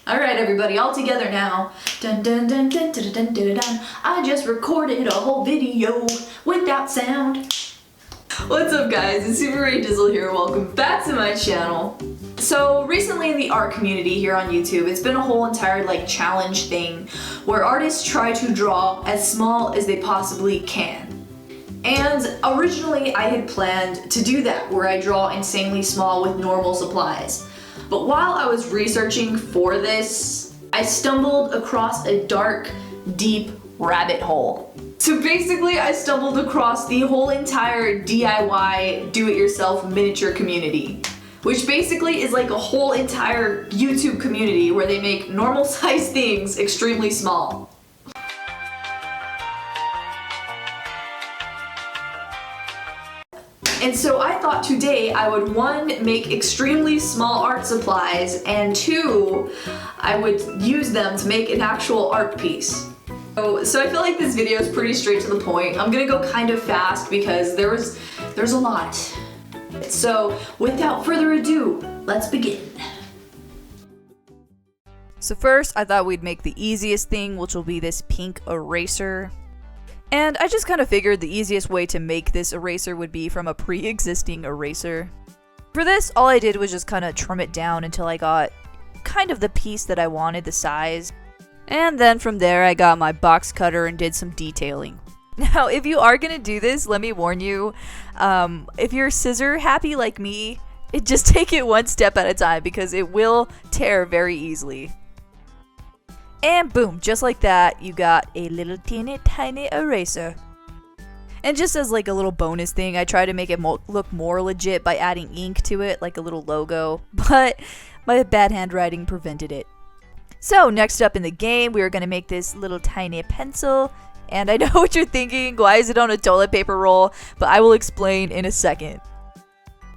Alright everybody, all together now. Dun dun dun dun dun dun dun dun. I just recorded a whole video without sound. What's up guys, it's SuperRaeDizzle here, welcome back to my channel. So recently in the art community here on YouTube, it's been a whole entire challenge thing where artists try to draw as small as they possibly can. And originally I had planned to do that, where I draw insanely small with normal supplies. But while I was researching for this, I stumbled across a dark, deep rabbit hole. So basically I stumbled across the whole entire DIY do-it-yourself miniature community, which basically is like a whole entire YouTube community where they make normal sized things extremely small. And so I thought today I would, one, make extremely small art supplies, and two, I would use them to make an actual art piece. So I feel like this video is pretty straight to the point. I'm gonna go kind of fast because there's a lot. So without further ado, let's begin. So first, I thought we'd make the easiest thing, which will be this pink eraser. And I just kind of figured the easiest way to make this eraser would be from a pre-existing eraser. For this, all I did was just kind of trim it down until I got kind of the piece that I wanted, the size. And then from there, I got my box cutter and did some detailing. Now, if you are gonna do this, let me warn you, if you're scissor happy like me, just take it one step at a time because it will tear very easily. And boom, just like that, you got a little teeny tiny eraser. And just as like a little bonus thing, I tried to make it look more legit by adding ink to it, like a little logo, but my bad handwriting prevented it. So next up in the game, we are going to make this little tiny pencil. And I know what you're thinking, why is it on a toilet paper roll? But I will explain in a second.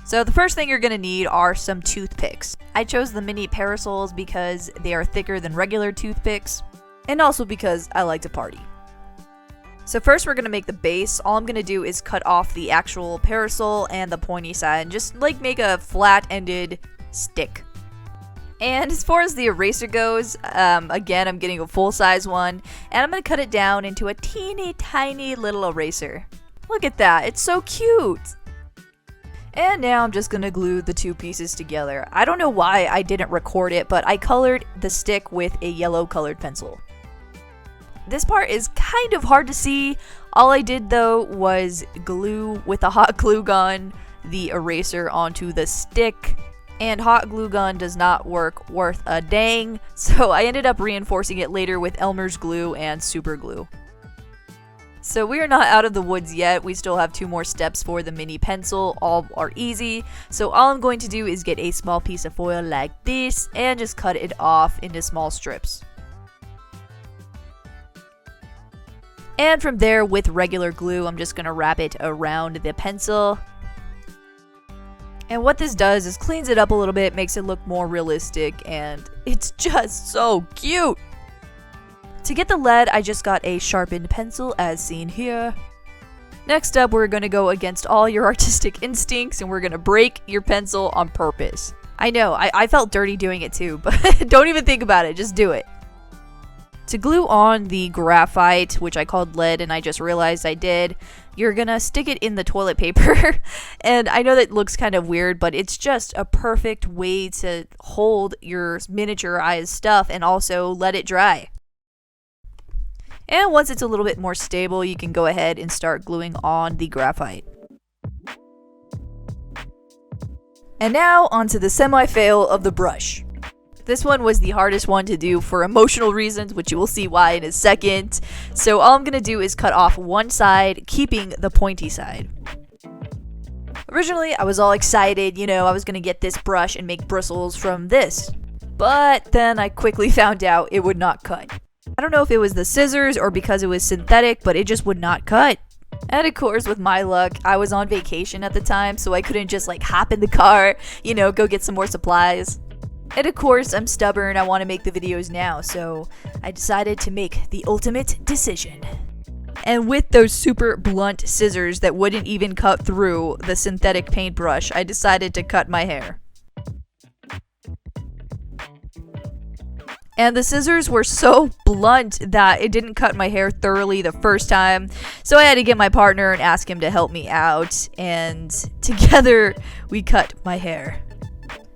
So the first thing you're going to need are some toothpicks. I chose the mini parasols because they are thicker than regular toothpicks, and also because I like to party. So first we're going to make the base. All I'm going to do is cut off the actual parasol and the pointy side and just make a flat-ended stick. And as far as the eraser goes, again I'm getting a full-size one, and I'm going to cut it down into a teeny tiny little eraser. Look at that, it's so cute! And now I'm just gonna glue the two pieces together. I don't know why I didn't record it, but I colored the stick with a yellow colored pencil. This part is kind of hard to see. All I did though was glue with a hot glue gun the eraser onto the stick, and hot glue gun does not work worth a dang, so I ended up reinforcing it later with Elmer's glue and super glue. So we are not out of the woods yet, we still have two more steps for the mini pencil, all are easy. So all I'm going to do is get a small piece of foil like this and just cut it off into small strips. And from there, with regular glue, I'm just going to wrap it around the pencil. And what this does is cleans it up a little bit, makes it look more realistic, and it's just so cute! To get the lead, I just got a sharpened pencil, as seen here. Next up, we're going to go against all your artistic instincts, and we're going to break your pencil on purpose. I know, I felt dirty doing it too, but don't even think about it, just do it. To glue on the graphite, which I called lead and I just realized I did, you're going to stick it in the toilet paper. And I know that looks kind of weird, but it's just a perfect way to hold your miniaturized stuff and also let it dry. And once it's a little bit more stable, you can go ahead and start gluing on the graphite. And now onto the semi-fail of the brush. This one was the hardest one to do for emotional reasons, which you will see why in a second. So all I'm going to do is cut off one side, keeping the pointy side. Originally, I was all excited, I was going to get this brush and make bristles from this. But then I quickly found out it would not cut. I don't know if it was the scissors or because it was synthetic, but it just would not cut. And of course, with my luck, I was on vacation at the time, so I couldn't just hop in the car, go get some more supplies. And of course, I'm stubborn, I want to make the videos now, so I decided to make the ultimate decision. And with those super blunt scissors that wouldn't even cut through the synthetic paintbrush, I decided to cut my hair. And the scissors were so blunt that it didn't cut my hair thoroughly the first time. So I had to get my partner and ask him to help me out. And together we cut my hair.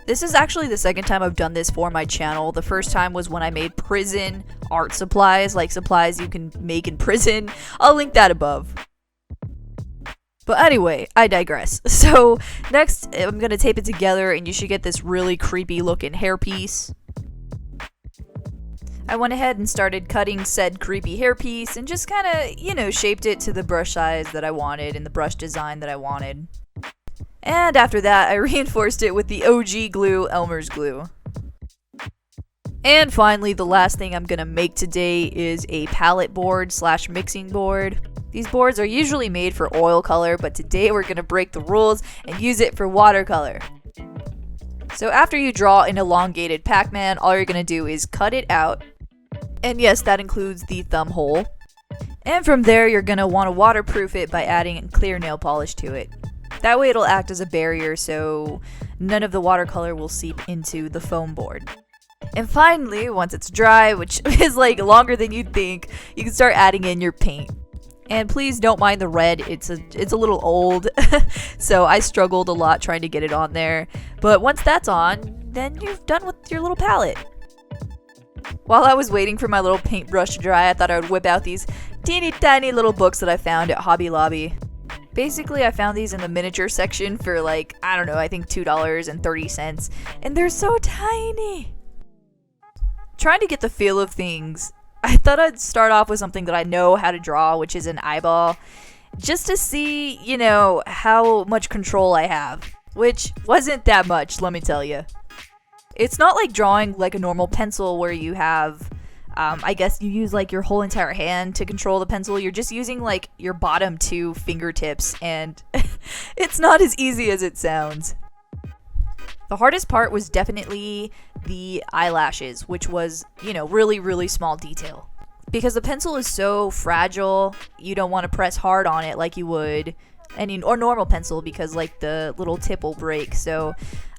This is actually the second time I've done this for my channel. The first time was when I made prison art supplies, like supplies you can make in prison. I'll link that above. But anyway, I digress. So next I'm going to tape it together and you should get this really creepy looking hairpiece. I went ahead and started cutting said creepy hairpiece and just kind of, shaped it to the brush size that I wanted and the brush design that I wanted. And after that, I reinforced it with the OG glue, Elmer's glue. And finally, the last thing I'm gonna make today is a palette board / mixing board. These boards are usually made for oil color, but today we're gonna break the rules and use it for watercolor. So after you draw an elongated Pac-Man, all you're gonna do is cut it out. And yes, that includes the thumb hole. And from there, you're gonna wanna waterproof it by adding clear nail polish to it. That way it'll act as a barrier so none of the watercolor will seep into the foam board. And finally, once it's dry, which is like longer than you'd think, you can start adding in your paint. And please don't mind the red, it's a little old, so I struggled a lot trying to get it on there. But once that's on, then you're done with your little palette. While I was waiting for my little paintbrush to dry, I thought I would whip out these teeny tiny little books that I found at Hobby Lobby. Basically, I found these in the miniature section for like, I don't know, I think $2.30, and they're so tiny. Trying to get the feel of things, I thought I'd start off with something that I know how to draw, which is an eyeball, just to see, how much control I have, which wasn't that much, let me tell you. It's not like drawing like a normal pencil where you have, I guess you use like your whole entire hand to control the pencil. You're just using like your bottom 2 fingertips, and it's not as easy as it sounds. The hardest part was definitely the eyelashes, which was, really, really small detail. Because the pencil is so fragile, you don't want to press hard on it like you would or normal pencil, because like the little tip will break. So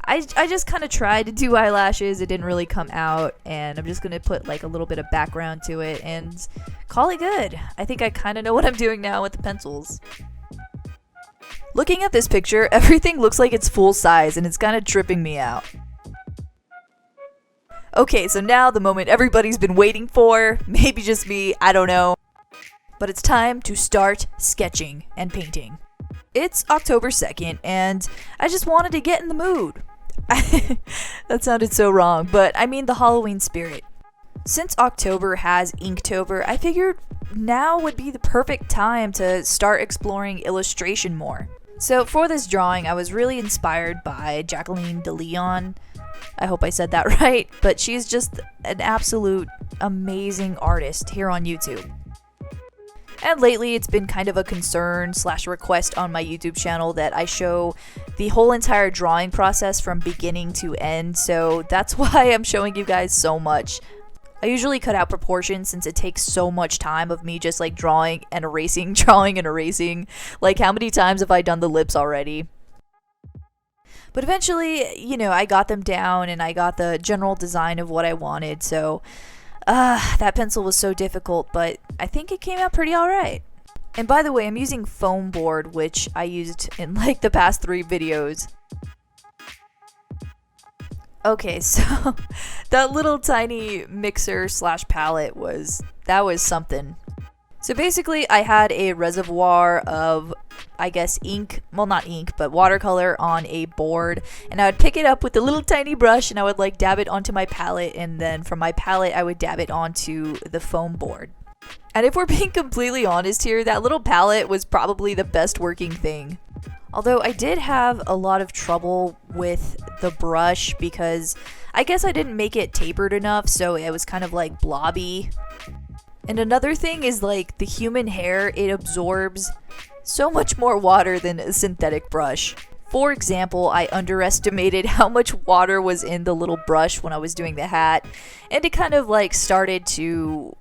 I just kind of tried to do eyelashes. It didn't really come out, and I'm just going to put like a little bit of background to it and call it good. I think I kind of know what I'm doing now with the pencils. Looking at this picture, everything looks like it's full size, and it's kind of tripping me out. Okay, so now the moment everybody's been waiting for, maybe just me, I don't know. But it's time to start sketching and painting. It's October 2nd, and I just wanted to get in the mood. That sounded so wrong, but I mean the Halloween spirit. Since October has Inktober, I figured now would be the perfect time to start exploring illustration more. So for this drawing, I was really inspired by Jacqueline de Leon. I hope I said that right, but she's just an absolute amazing artist here on YouTube. And lately, it's been kind of a concern / request on my YouTube channel that I show the whole entire drawing process from beginning to end, so that's why I'm showing you guys so much. I usually cut out proportions since it takes so much time of me just like drawing and erasing, drawing and erasing. Like, how many times have I done the lips already? But eventually, I got them down and I got the general design of what I wanted, so that pencil was so difficult, but I think it came out pretty alright. And by the way, I'm using foam board, which I used in like the past 3 videos. Okay, so that little tiny mixer / palette was something. So basically, I had a reservoir of, I guess, ink, well not ink, but watercolor on a board, and I would pick it up with a little tiny brush and I would like dab it onto my palette, and then from my palette I would dab it onto the foam board. And if we're being completely honest here, that little palette was probably the best working thing. Although I did have a lot of trouble with the brush because I guess I didn't make it tapered enough, so it was kind of like blobby. And another thing is like the human hair, it absorbs so much more water than a synthetic brush. For example, I underestimated how much water was in the little brush when I was doing the hat, and it kind of like started to,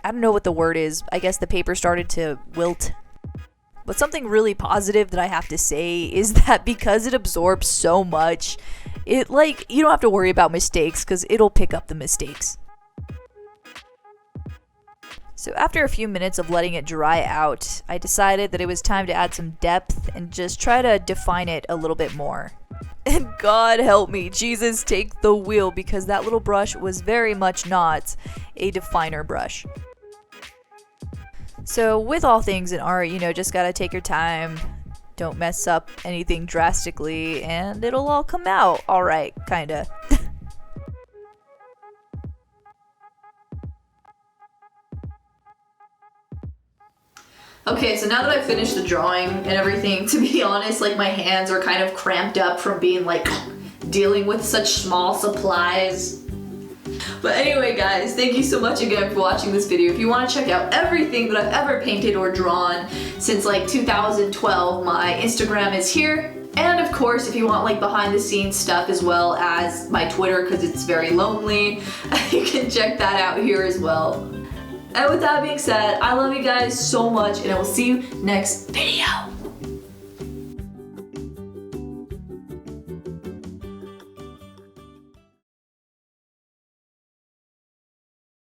I don't know what the word is, I guess the paper started to wilt. But something really positive that I have to say is that because it absorbs so much, you don't have to worry about mistakes because it'll pick up the mistakes. So after a few minutes of letting it dry out, I decided that it was time to add some depth and just try to define it a little bit more. And God help me, Jesus take the wheel, because that little brush was very much not a definer brush. So with all things in art, just gotta take your time, don't mess up anything drastically, and it'll all come out alright, kinda. Okay, so now that I've finished the drawing and everything, to be honest, like my hands are kind of cramped up from being like dealing with such small supplies. But anyway guys, thank you so much again for watching this video. If you want to check out everything that I've ever painted or drawn since like 2012, my Instagram is here. And of course, if you want like behind the scenes stuff as well as my Twitter, because it's very lonely, you can check that out here as well. And with that being said, I love you guys so much, and I will see you next video.